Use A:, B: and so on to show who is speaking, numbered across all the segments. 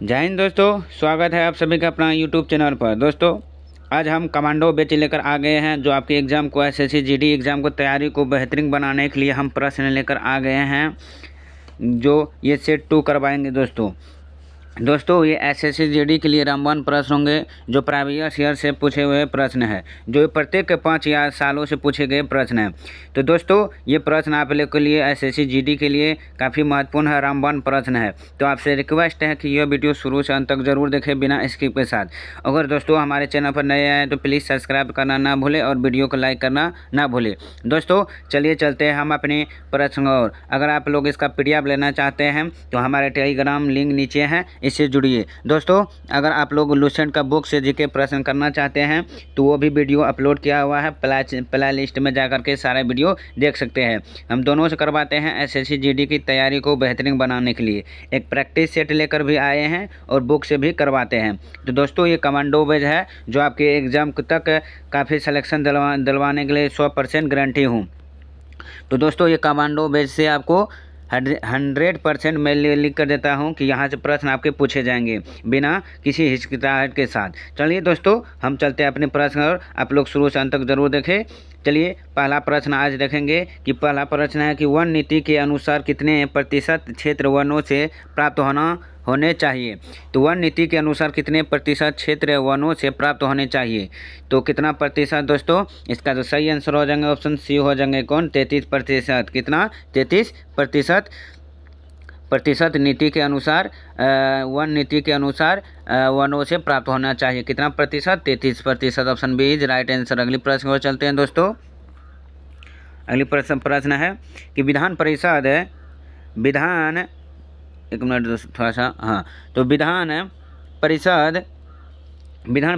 A: जय हिंद दोस्तों, स्वागत है आप सभी का अपना यूट्यूब चैनल पर। दोस्तों आज हम कमांडो बैच लेकर आ गए हैं, जो आपके एग्ज़ाम को एसएससी जीडी एग्ज़ाम को तैयारी को बेहतरीन बनाने के लिए हम प्रश्न लेकर आ गए हैं, जो ये सेट 2 करवाएंगे। दोस्तों ये एसएससी जीडी के लिए रामबाण प्रश्न होंगे, जो प्रीवियस ईयर से पूछे हुए प्रश्न है, जो प्रत्येक के 5 या सालों से पूछे गए प्रश्न हैं। तो दोस्तों ये प्रश्न आप लोग के लिए एसएससी जीडी के लिए काफ़ी महत्वपूर्ण है, रामबाण प्रश्न है। तो आपसे रिक्वेस्ट है कि यह वीडियो शुरू से अंत तक जरूर देखें बिना स्किप के साथ। अगर दोस्तों हमारे चैनल पर नए आए तो प्लीज़ सब्सक्राइब करना ना भूलें और वीडियो को लाइक करना ना भूलें। दोस्तों चलिए चलते हैं हम अपने प्रश्न और। अगर आप लोग इसका पीडीएफ लेना चाहते हैं तो हमारे टेलीग्राम लिंक नीचे है, इससे जुड़िए। दोस्तों अगर आप लोग लुसेंट का बुक से जीके प्रश्न करना चाहते हैं तो वो भी वीडियो अपलोड किया हुआ है, प्ले लिस्ट में जाकर के सारे वीडियो देख सकते हैं। हम दोनों से करवाते हैं एसएससी जीडी की तैयारी को बेहतरीन बनाने के लिए। एक प्रैक्टिस सेट लेकर भी आए हैं और बुक से भी करवाते हैं। तो दोस्तों ये कमांडो बैच है, जो आपके एग्ज़ाम तक काफ़ी सिलेक्शन दिलवाने के लिए 100% गारंटी हूँ। तो दोस्तों ये कमांडो बैच से आपको 100% मैं लिख कर देता हूं कि यहाँ से प्रश्न आपके पूछे जाएंगे बिना किसी हिचकिचाहट के साथ। चलिए दोस्तों हम चलते हैं अपने प्रश्न और, आप लोग शुरू से अंत तक जरूर देखें। चलिए पहला प्रश्न आज देखेंगे कि पहला प्रश्न है कि वन नीति के अनुसार कितने प्रतिशत क्षेत्र वनों से प्राप्त होने चाहिए। तो वन नीति के अनुसार कितने प्रतिशत क्षेत्र वनों से प्राप्त होने चाहिए। तो कितना प्रतिशत दोस्तों, इसका जो सही आंसर हो जाएंगे ऑप्शन सी हो जाएंगे कौन, 33%। कितना, 33% नीति के अनुसार वन नीति के अनुसार वनों से प्राप्त होना चाहिए। कितना प्रतिशत, 33%। Option B is right answer. अगली प्रश्न को चलते हैं दोस्तों। अगली प्रश्न है कि विधान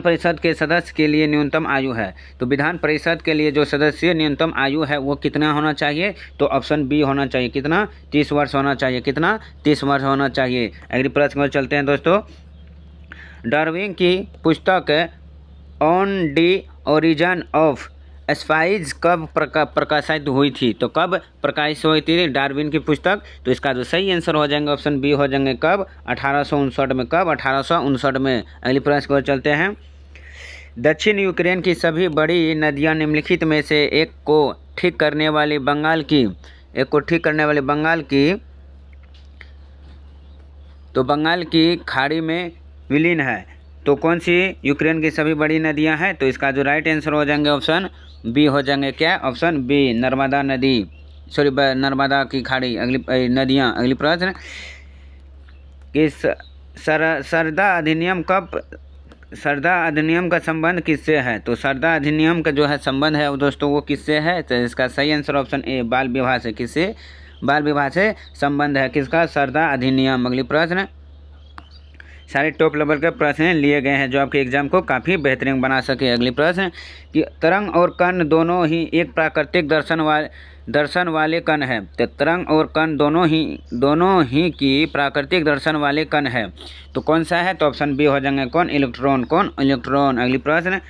A: परिषद के सदस्य के लिए न्यूनतम आयु है। तो विधान परिषद के लिए जो सदस्य न्यूनतम आयु है वो कितना होना चाहिए। तो ऑप्शन बी होना चाहिए। कितना, 30 वर्ष होना चाहिए। कितना, 30 वर्ष होना चाहिए। अगली प्रश्न को चलते हैं दोस्तों। डार्विन की पुस्तक on the origin of spice कब प्रकाशित हुई थी। तो कब प्रकाशित हुई थी डार्विन की पुस्तक। तो इसका जो सही आंसर हो जाएंगे ऑप्शन बी हो जाएंगे कब, 1859 में। कब, 1859 में। अगली प्रश्न को चलते हैं। दक्षिण यूक्रेन की सभी बड़ी नदियां निम्नलिखित में से एक को ठीक करने वाली बंगाल की खाड़ी में विलीन है। तो कौन सी यूक्रेन की सभी बड़ी नदियां हैं। तो इसका जो राइट आंसर हो जाएंगे ऑप्शन बी हो जाएंगे क्या, ऑप्शन बी, नर्मदा नदी, नर्मदा की खाड़ी। अगली नदियां। अगली प्रश्न कि सरदा अधिनियम का संबंध किससे है। तो सरदा अधिनियम का जो है संबंध है वो दोस्तों वो किससे है। तो इसका सही आंसर ऑप्शन ए, बाल विवाह से। किससे, बाल विवाह से संबंध है किसका, सरदा अधिनियम। अगली प्रश्न, सारे टॉप लेवल के प्रश्न लिए गए हैं जो आपके एग्जाम को काफ़ी बेहतरीन बना सके। अगली प्रश्न कि तरंग और कण दोनों ही एक प्राकृतिक दर्शन वाले कण है। तो तरंग और कण दोनों ही की प्राकृतिक दर्शन वाले कण है। तो कौन सा है। तो ऑप्शन बी हो जाएंगे कौन, इलेक्ट्रॉन। कौन, इलेक्ट्रॉन। अगली प्रश्न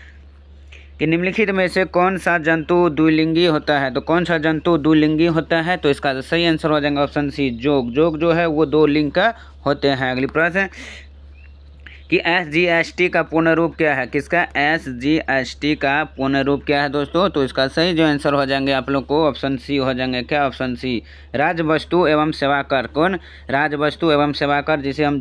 A: कि निम्नलिखित में से कौन सा जंतु द्विलिंगी होता है। तो कौन सा जंतु द्विलिंगी होता है। तो इसका सही आंसर हो जाएगा ऑप्शन सी, जोग। जोग जो है वो 2 लिंग का होते हैं। अगली प्रश्न कि SGST का पूर्ण रूप क्या है। किसका, SGST का पूर्ण रूप क्या है दोस्तों। तो इसका सही जो आंसर हो जाएंगे आप लोग को ऑप्शन सी हो जाएंगे क्या, ऑप्शन सी, राज्य वस्तु एवं सेवा कर। कौन, राज्य वस्तु एवं सेवा कर, जिसे हम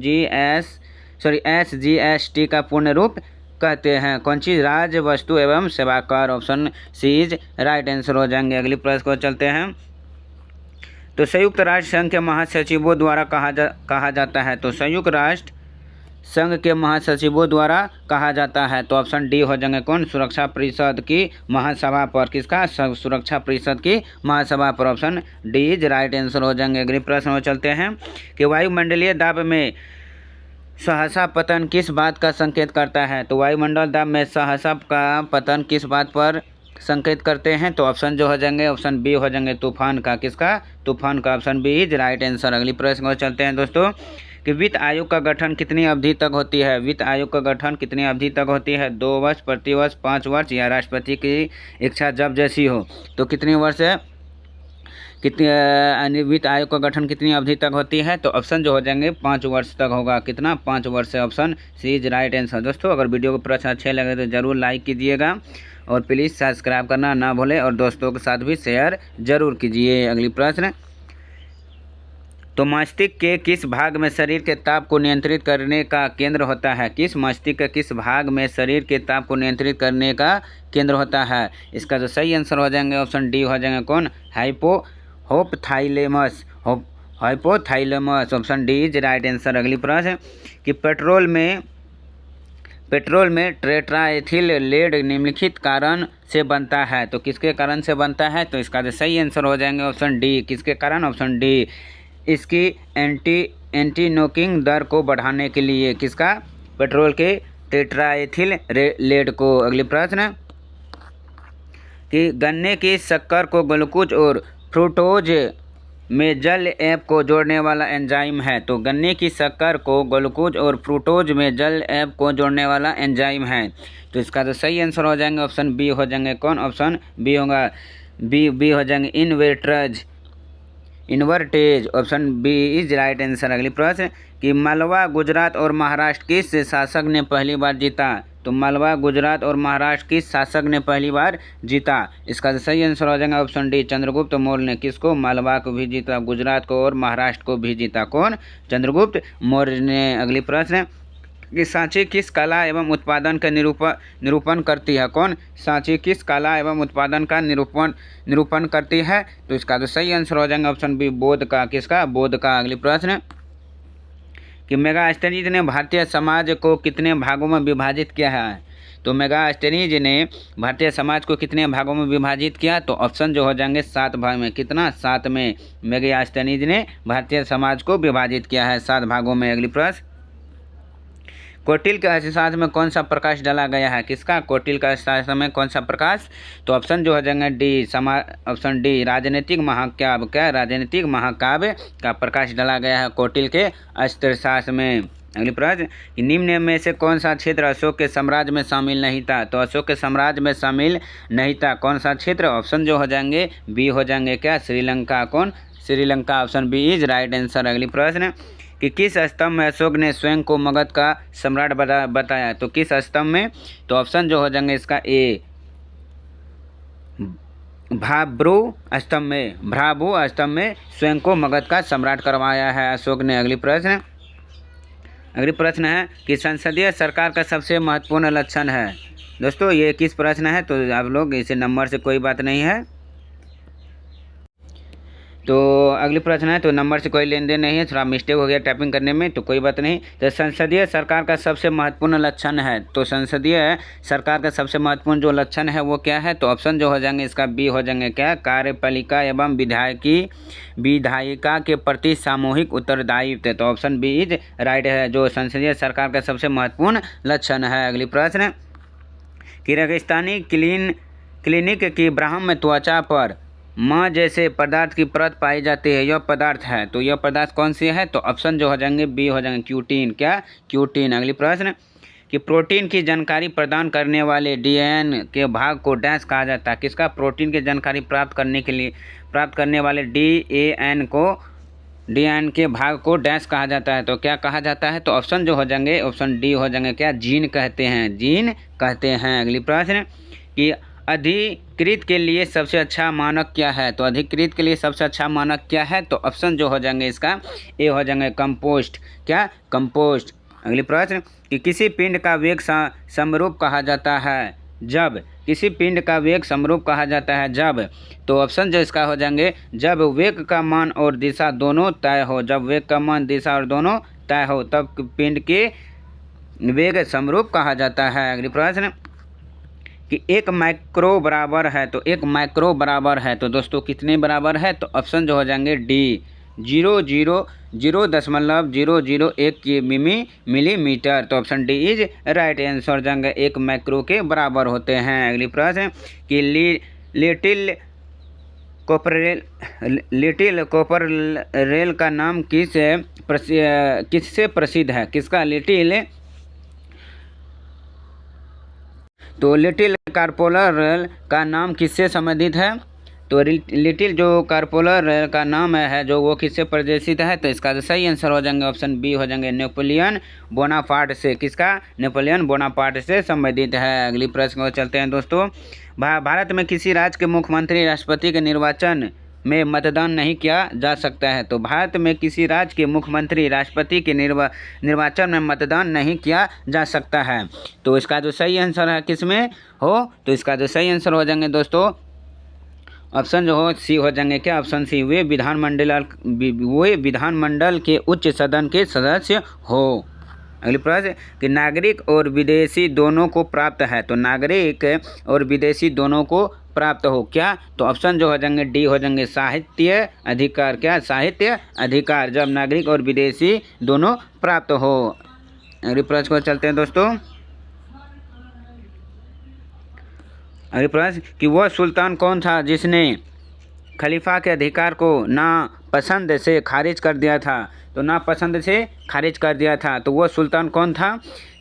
A: SGST का पूर्ण रूप कहते हैं। कौन चीज़, राज्य वस्तु एवं सेवा कर। Option C is right answer हो जाएंगे। अगली प्रश्न को चलते हैं। तो संयुक्त राष्ट्र संघ के महासचिवों द्वारा कहा जाता है। तो संयुक्त राष्ट्र संघ के महासचिवों द्वारा कहा जाता है। तो ऑप्शन डी हो जाएंगे कौन, सुरक्षा परिषद की महासभा पर। किसका, सुरक्षा परिषद की महासभा पर। Option D is right answer हो जाएंगे। अगले प्रश्न में चलते हैं कि वायुमंडलीय दाब में सहसा पतन किस बात का संकेत करता है। तो वायुमंडल दाब में सहसा का पतन किस बात पर संकेत करते हैं। तो ऑप्शन जो हो जाएंगे ऑप्शन बी हो जाएंगे, तूफान का। किसका, तूफान का। Option B is right answer. अगली प्रश्न में चलते हैं दोस्तों कि वित्त आयोग का गठन कितनी अवधि तक होती है। वित्त आयोग का गठन कितनी अवधि तक होती है, 2 वर्ष, प्रतिवर्ष, 5 वर्ष या राष्ट्रपति की इच्छा जब जैसी हो। तो कितनी वर्ष है, कितने वित्त आयोग का गठन कितनी अवधि तक होती है? तो ऑप्शन जो हो जाएंगे 5 वर्ष तक होगा। कितना? 5 वर्ष है। Option C is right answer. दोस्तों अगर वीडियो को प्रश्न अच्छे लगे तो ज़रूर लाइक कीजिएगा और प्लीज़ सब्सक्राइब करना ना भूलें और दोस्तों के साथ भी शेयर जरूर कीजिए। अगली प्रश्न, तो मस्तिष्क के किस भाग में शरीर के ताप को नियंत्रित करने का केंद्र होता है? किस मस्तिष्क के किस भाग में शरीर के ताप को नियंत्रित करने का केंद्र होता है? इसका जो सही आंसर हो जाएंगे ऑप्शन डी हो जाएंगे कौन? Hypothalamus. Hypothalamus. Option D is right answer. अगली प्रश्न, कि पेट्रोल में टेट्राएथिल लेड निम्नलिखित कारण से बनता है? तो किसके कारण से बनता है? तो इसका जो सही आंसर हो जाएंगे ऑप्शन डी। किसके कारण? ऑप्शन डी, इसकी एंटी नॉकिंग दर को बढ़ाने के लिए। किसका? पेट्रोल के टेट्राएथिल लेड को। अगली प्रश्न, कि गन्ने की शक्कर को ग्लूकोज और फ्रूक्टोज में जल ऐप को जोड़ने वाला एंजाइम है? तो गन्ने की शक्कर को ग्लूकोज और फ्रूक्टोज में जल ऐप को जोड़ने वाला एंजाइम है। तो इसका जो सही आंसर हो जाएंगे ऑप्शन बी हो जाएंगे कौन? ऑप्शन बी होगा बी हो जाएंगे invertase. Option B is right answer. अगली प्रश्न, कि मालवा, गुजरात और महाराष्ट्र किस शासक ने पहली बार जीता? तो मालवा, गुजरात और महाराष्ट्र किस शासक ने पहली बार जीता? इसका सही आंसर हो जाएगा ऑप्शन डी, चंद्रगुप्त मौर्य ने। किसको? मालवा को भी जीता, गुजरात को और महाराष्ट्र को भी जीता। कौन? चंद्रगुप्त मौर्य ने। अगली प्रश्न, कि सांची किस कला एवं उत्पादन का निरूपण करती है? कौन? सांची किस कला एवं उत्पादन का निरूपण करती है? तो इसका तो सही आंसर हो जाएगा ऑप्शन बी, बौद्ध का। किसका? बौद्ध का। अगली प्रश्न, कि मेगास्थनीज ने भारतीय समाज को कितने भागों में विभाजित किया है? तो मेगास्थनीज ने भारतीय समाज को कितने भागों में विभाजित किया? तो ऑप्शन जो हो जाएंगे 7 भाग में। कितना? 7 में मेगास्थनीज ने भारतीय समाज को विभाजित किया है, 7 भागों में। अगली प्रश्न, कौटिल्य के अर्थशास्त्र में कौन सा प्रकाश डाला गया है? किसका? कौटिल्य का अर्थशास्त्र में कौन सा प्रकाश? तो ऑप्शन जो हो जाएंगे डी, ऑप्शन डी, राजनीतिक महाकाव्य। क्या? राजनीतिक महाकाव्य का प्रकाश डाला गया है कौटिल्य के अर्थशास्त्र में। अगली प्रश्न, निम्न में से कौन सा क्षेत्र अशोक के साम्राज्य में शामिल नहीं था? तो अशोक के साम्राज्य में शामिल नहीं था कौन सा क्षेत्र? ऑप्शन जो हो जाएंगे बी हो जाएंगे क्या? श्रीलंका। कौन? Sri Lanka. Option B is right answer. अगली प्रश्न, कि किस स्तंभ में अशोक ने स्वयं को मगध का सम्राट बताया? तो किस स्तंभ में? तो ऑप्शन जो हो जाएंगे इसका ए, भ्राभु स्तंभ में स्वयं को मगध का सम्राट करवाया है अशोक ने। अगली प्रश्न है, कि संसदीय सरकार का सबसे महत्वपूर्ण लक्षण है? दोस्तों ये किस प्रश्न है? तो आप लोग इसे नंबर से कोई बात नहीं है। तो अगली प्रश्न है, तो नंबर से कोई लेन देन नहीं है, थोड़ा मिस्टेक हो गया टाइपिंग करने में, तो कोई बात नहीं। तो संसदीय सरकार का सबसे महत्वपूर्ण लक्षण है, तो संसदीय सरकार का सबसे महत्वपूर्ण जो लक्षण है वो क्या है? तो ऑप्शन जो हो जाएंगे इसका बी हो जाएंगे क्या? कार्यपालिका एवं विधायिका के प्रति सामूहिक उत्तरदायित्व। तो ऑप्शन बी इज राइट है, जो संसदीय सरकार का सबसे महत्वपूर्ण लक्षण है। अगली प्रश्न, कि रेगिस्तानी क्लिनिक की ब्राह्म में त्वचा पर माँ जैसे पदार्थ की परत पाई जाती है, यह पदार्थ है, तो यह पदार्थ कौन सी है? तो ऑप्शन जो हो जाएंगे बी हो जाएंगे क्यूटीन। क्या? क्यूटीन। अगली प्रश्न, कि प्रोटीन की जानकारी प्रदान करने वाले डीएनए के भाग को डैश कहा जाता है? किसका? प्रोटीन की जानकारी प्राप्त करने वाले डीएनए के भाग को डैश कहा जाता है? तो क्या कहा जाता है? तो ऑप्शन जो हो जाएंगे ऑप्शन डी हो जाएंगे क्या? जीन कहते हैं। अगली प्रश्न, कि अधिकृत के लिए सबसे अच्छा मानक क्या है? तो अधिकृत के लिए सबसे अच्छा मानक क्या है? तो ऑप्शन जो हो जाएंगे इसका ए हो जाएंगे कंपोस्ट। क्या? कंपोस्ट। अगली प्रश्न, कि किसी पिंड का वेग समरूप कहा जाता है जब? किसी पिंड का वेग समरूप कहा जाता है जब? तो ऑप्शन जो इसका हो जाएंगे जब वेग का मान और दिशा दोनों तय हो। जब वेग का मान, दिशा और दोनों तय हो तब पिंड के वेग समरूप कहा जाता है। अगली प्रश्न, कि 1 माइक्रो बराबर है, तो 1 माइक्रो बराबर है तो दोस्तों कितने बराबर है? तो ऑप्शन जो हो जाएंगे डी, 0.001 मिलीमीटर। तो option D is right answer जाएंगे, 1 माइक्रो के बराबर होते हैं। अगली प्रश्न, कि लिटिल कॉपररेल का नाम किससे प्रसिद्ध है? किसका? लिटिल, तो लिटिल कॉपररेल का नाम किससे संबंधित है? तो लिटिल जो कार्पोलर का नाम है जो वो किससे प्रदेशित है, तो इसका जो सही आंसर हो जाएंगे ऑप्शन बी हो जाएंगे नेपोलियन बोनापार्ट से। किसका? नेपोलियन बोनापार्ट से संबंधित है। अगली प्रश्न को चलते हैं दोस्तों। भारत में किसी राज्य के मुख्यमंत्री राष्ट्रपति के निर्वाचन में मतदान नहीं किया जा सकता है। तो भारत में किसी राज्य के मुख्यमंत्री राष्ट्रपति के निर्वाचन में मतदान नहीं किया जा सकता है। तो इसका जो सही आंसर है किसमें हो, तो इसका जो सही आंसर हो जाएंगे दोस्तों ऑप्शन जो हो सी हो जाएंगे क्या? ऑप्शन सी, वे विधानमंडल के उच्च सदन के सदस्य हो। अगली प्रश्न कि नागरिक और विदेशी दोनों को प्राप्त है। तो नागरिक और विदेशी दोनों को प्राप्त हो क्या? तो ऑप्शन जो हो जाएंगे डी हो जाएंगे साहित्य अधिकार। क्या? साहित्य अधिकार, जब नागरिक और विदेशी दोनों प्राप्त हो। अगली प्रश्न को चलते हैं दोस्तों। अगली प्रश्न कि वह सुल्तान कौन था जिसने खलीफा के अधिकार को नापसंद से खारिज कर दिया था। तो नापसंद से खारिज कर दिया था, तो वो सुल्तान कौन था?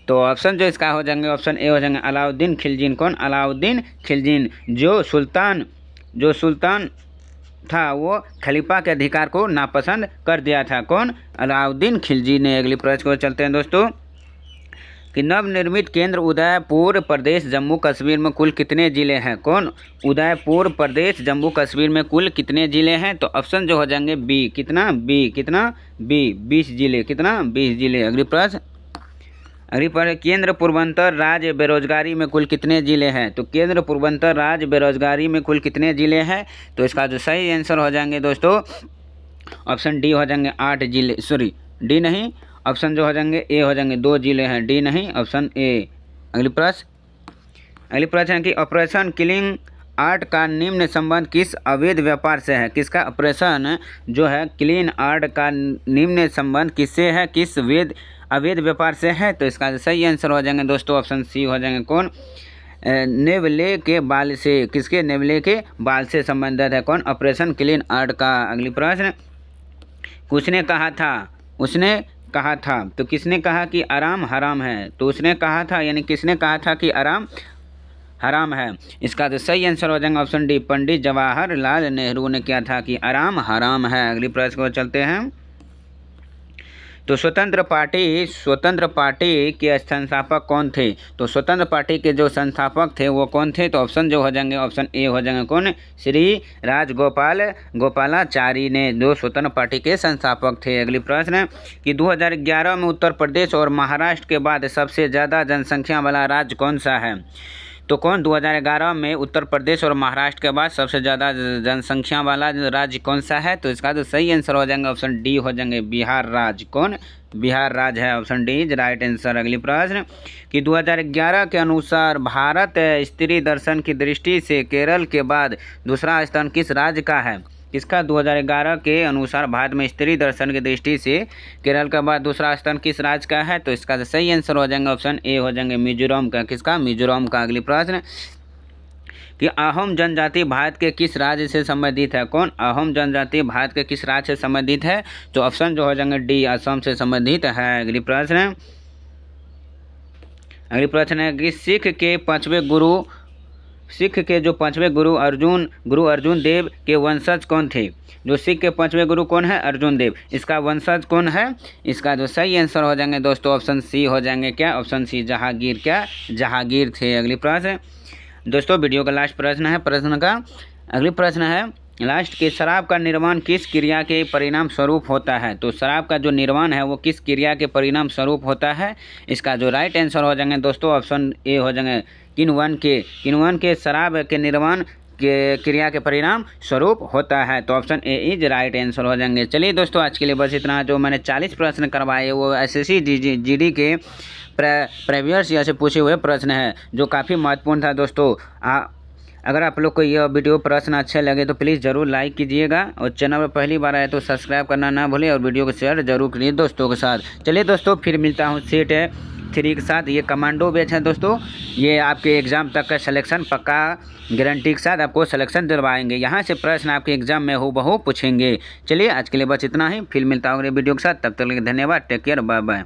A: तो ऑप्शन जो इसका हो जाएंगे ऑप्शन ए हो जाएंगे अलाउद्दीन खिलजी। कौन? अलाउद्दीन खिलजी। जो सुल्तान था वो खलीफा के अधिकार को नापसंद कर दिया था। कौन? अलाउद्दीन खिलजी ने। अगली प्रश्न को चलते हैं दोस्तों कि नवनिर्मित केंद्र उदयपुर प्रदेश जम्मू कश्मीर में कुल कितने ज़िले हैं? कौन? उदयपुर प्रदेश जम्मू कश्मीर में कुल कितने ज़िले हैं? तो ऑप्शन जो हो जाएंगे बी। कितना? बी 20 ज़िले। कितना? 20 ज़िले। अगली प्रश्न केंद्र पूर्वोत्तर राज्य बेरोजगारी में कुल कितने ज़िले हैं? तो केंद्र पूर्वोत्तर राज्य बेरोजगारी में कुल कितने ज़िले हैं? तो इसका जो सही आंसर हो जाएंगे दोस्तों ऑप्शन डी हो जाएंगे 8 ज़िले। सॉरी, डी नहीं, ऑप्शन जो हो जाएंगे ए हो जाएंगे 2 ज़िले हैं। डी नहीं, ऑप्शन ए। अगली प्रश्न है कि ऑपरेशन किलिंग आर्ट का निम्न संबंध किस अवैध व्यापार से है? किसका? ऑपरेशन जो है क्लीन आर्ट का निम्न संबंध किससे है? किस अवैध व्यापार से है? तो इसका सही आंसर हो जाएंगे दोस्तों ऑप्शन सी हो जाएंगे कौन? नेवले के बाल से। किसके? नेवले के बाल से संबंधित है। कौन? ऑपरेशन क्लीन आर्ट का। अगली प्रश्न उसने कहा था, तो किसने कहा कि आराम हराम है? तो उसने कहा था, यानी किसने कहा था कि आराम हराम है? इसका तो सही आंसर हो जाएगा ऑप्शन डी, पंडित जवाहरलाल नेहरू ने क्या था कि आराम हराम है। अगली प्रश्न को चलते हैं। तो स्वतंत्र पार्टी के संस्थापक कौन थे? तो स्वतंत्र पार्टी के जो संस्थापक थे वो कौन थे? तो ऑप्शन जो हो जाएंगे ऑप्शन ए हो जाएंगे कौन? श्री गोपालाचारी ने, जो स्वतंत्र पार्टी के संस्थापक थे। अगली प्रश्न कि 2011 में उत्तर प्रदेश और महाराष्ट्र के बाद सबसे ज़्यादा जनसंख्या वाला राज्य कौन सा है? तो कौन? 2011 में उत्तर प्रदेश और महाराष्ट्र के बाद सबसे ज़्यादा जनसंख्या वाला राज्य कौन सा है? तो इसका तो सही आंसर हो जाएंगे ऑप्शन डी हो जाएंगे बिहार राज्य। कौन? बिहार राज्य है। Option D is right answer. अगली प्रश्न कि 2011 के अनुसार भारत स्त्री दर्शन की दृष्टि से केरल के बाद दूसरा स्थान किस राज्य का है? किसका? 2011 के अनुसार भारत में स्त्री दर्शन की दृष्टि से केरल के बाद दूसरा स्थान किस राज्य का है? तो इसका सही आंसर हो जाएंगे ऑप्शन ए हो जाएंगे मिजोरम का। किसका? मिजोरम का। अगली प्रश्न कि अहोम जनजाति भारत के किस राज्य से संबंधित है? कौन? अहोम जनजाति भारत के किस राज्य से संबंधित है? तो ऑप्शन जो हो जाएंगे डी, असम से संबंधित है। अगली प्रश्न है कि सिख के जो पांचवें गुरु अर्जुन देव के वंशज कौन थे? जो सिख के पांचवें गुरु कौन है? अर्जुन देव। इसका वंशज कौन है? इसका जो सही आंसर हो जाएंगे दोस्तों ऑप्शन सी हो जाएंगे क्या? Option C Jahangir. क्या? जहांगीर थे। अगली प्रश्न दोस्तों वीडियो का लास्ट प्रश्न है अगली प्रश्न है लास्ट कि शराब का निर्माण किस क्रिया के परिणाम स्वरूप होता है? तो शराब का जो निर्माण है वो किस क्रिया के परिणाम स्वरूप होता है? इसका जो राइट आंसर हो जाएंगे दोस्तों ऑप्शन ए हो जाएंगे किण्वन के शराब के निर्माण के क्रिया के परिणाम स्वरूप होता है। तो option A is right answer हो जाएंगे। चलिए दोस्तों आज के लिए बस इतना। जो मैंने 40 प्रश्न करवाए वो एसएससी जीडी के प्रीवियस ईयर से पूछे हुए प्रश्न है जो काफ़ी महत्वपूर्ण था दोस्तों। अगर आप लोग को यह वीडियो प्रश्न अच्छे लगे तो प्लीज़ ज़रूर लाइक कीजिएगा और चैनल पर पहली बार आए तो सब्सक्राइब करना ना भूलें और वीडियो को शेयर जरूर करिए दोस्तों के साथ। चलिए दोस्तों फिर मिलता हूँ सेट 3 के साथ। ये कमांडो बैच है दोस्तों, ये आपके एग्ज़ाम तक का सिलेक्शन पक्का गारंटी के साथ आपको सिलेक्शन दिलवाएंगे। यहाँ से प्रश्न आपके एग्ज़ाम में हूबहू पूछेंगे। चलिए आज के लिए बस इतना ही, फिर मिलता हूँ अगले वीडियो के साथ। तब तक के लिए धन्यवाद। Take care, bye bye.